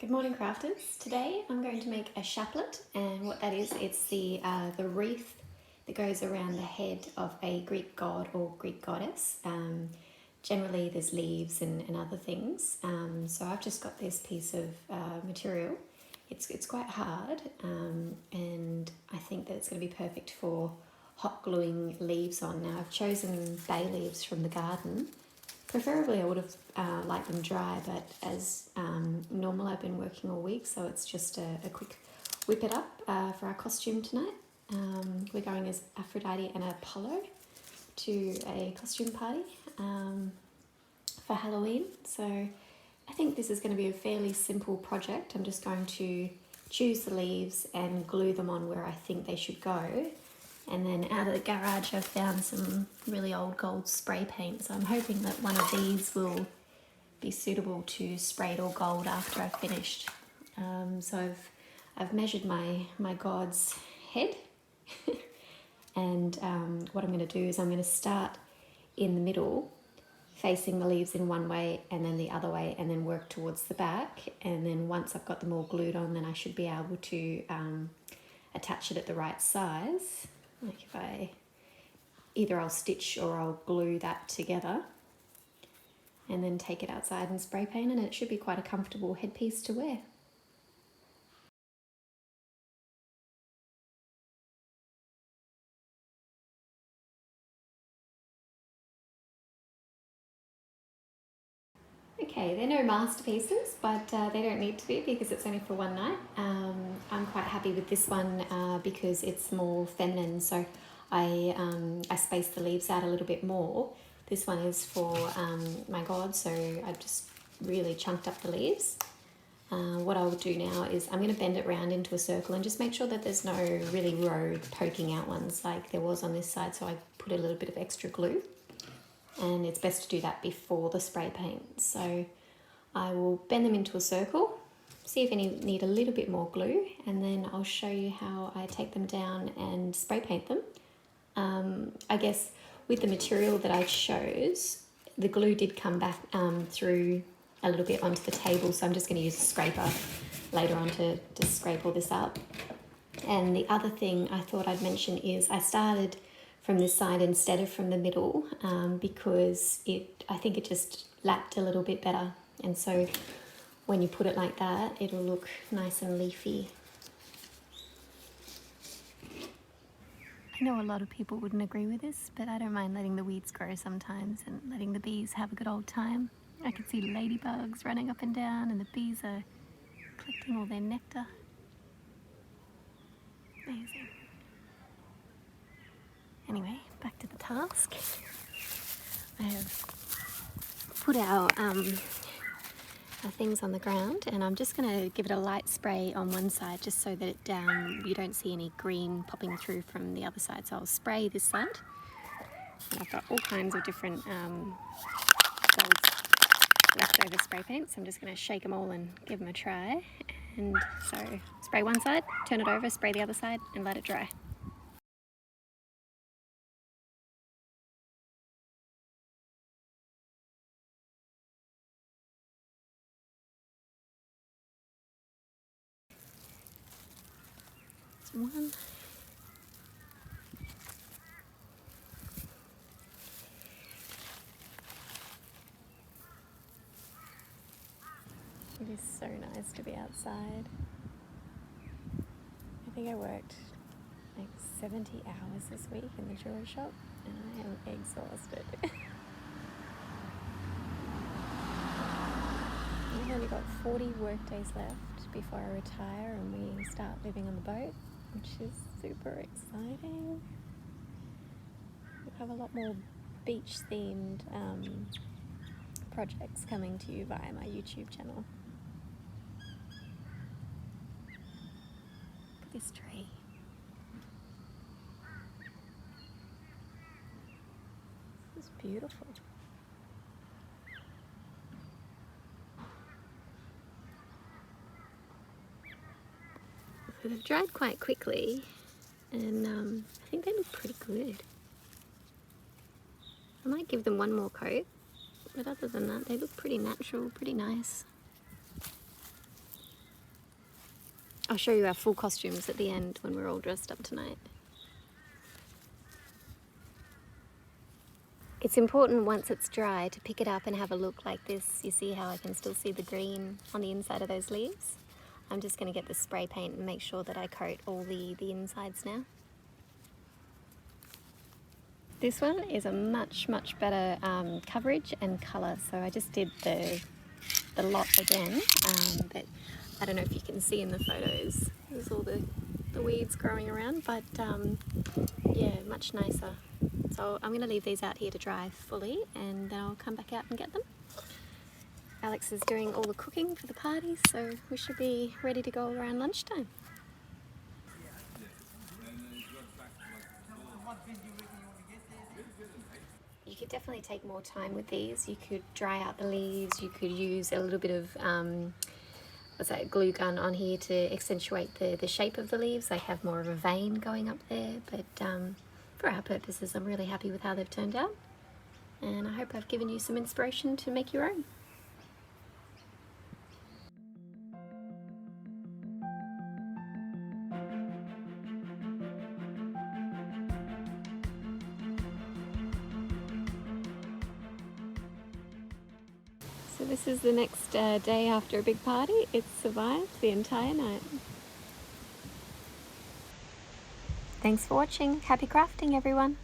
Good morning, crafters. Today I'm going to make a chaplet, and what that is, it's the wreath that goes around the head of a Greek god or Greek goddess. Generally there's leaves and other things, so I've just got this piece of material. It's quite hard, and I think that it's going to be perfect for hot gluing leaves on. Now I've chosen bay leaves from the garden. Preferably I would have liked them dry, but as normal I've been working all week, so it's just a quick whip it up for our costume tonight. We're going as Aphrodite and Apollo to a costume party for Halloween, so I think this is going to be a fairly simple project. I'm just going to choose the leaves and glue them on where I think they should go. And then out of the garage I've found some really old gold spray paint, so I'm hoping that one of these will be suitable to spray it all gold after I've finished. So I've measured my god's head and what I'm going to do is I'm going to start in the middle facing the leaves in one way and then the other way, and then work towards the back, and then once I've got them all glued on, then I should be able to attach it at the right size. Like if either I'll stitch or I'll glue that together and then take it outside and spray paint, and it should be quite a comfortable headpiece to wear. Okay, they're no masterpieces, but they don't need to be because it's only for one night. I'm quite happy with this one because it's more feminine, so I spaced the leaves out a little bit more. This one is for my god, so I've just really chunked up the leaves. What I'll do now is I'm going to bend it round into a circle and just make sure that there's no really row poking out ones like there was on this side, so I put a little bit of extra glue. And it's best to do that before the spray paint. So I will bend them into a circle, see if any need a little bit more glue, and then I'll show you how I take them down and spray paint them. I guess with the material that I chose, the glue did come back through a little bit onto the table, so I'm just going to use a scraper later on to scrape all this up. And the other thing I thought I'd mention is I started from this side instead of from the middle because I think it just lapped a little bit better, and so when you put it like that it'll look nice and leafy. I know a lot of people wouldn't agree with this, but I don't mind letting the weeds grow sometimes and letting the bees have a good old time. I can see ladybugs running up and down, and the bees are collecting all their nectar. Amazing. Anyway, back to the task. I have put our things on the ground, and I'm just going to give it a light spray on one side just so that you don't see any green popping through from the other side. So I'll spray this side, and I've got all kinds of different gold leftover spray paint, so I'm just going to shake them all and give them a try. And so spray one side, turn it over, spray the other side, and let it dry. One. It is so nice to be outside. I think I worked like 70 hours this week in the jewelry shop, and I am exhausted. I've only got 40 work days left before I retire and we start living on the boat, which is super exciting. We'll have a lot more beach themed projects coming to you via my YouTube channel. Look at this tree. This is beautiful. They've dried quite quickly, and I think they look pretty good. I might give them one more coat, but other than that they look pretty natural, pretty nice. I'll show you our full costumes at the end when we're all dressed up tonight. It's important once it's dry to pick it up and have a look like this. You see how I can still see the green on the inside of those leaves? I'm just going to get the spray paint and make sure that I coat all the insides now. This one is a much better coverage and colour, so I just did the lot again, but I don't know if you can see in the photos, there's all the weeds growing around, but yeah, much nicer. So I'm going to leave these out here to dry fully and then I'll come back out and get them. Alex is doing all the cooking for the party, so we should be ready to go around lunchtime. You could definitely take more time with these. You could dry out the leaves, you could use a little bit of glue gun on here to accentuate the shape of the leaves. They have more of a vein going up there, but for our purposes I'm really happy with how they've turned out, and I hope I've given you some inspiration to make your own. So this is the next day after a big party. It's survived the entire night. Thanks for watching. Happy crafting, everyone.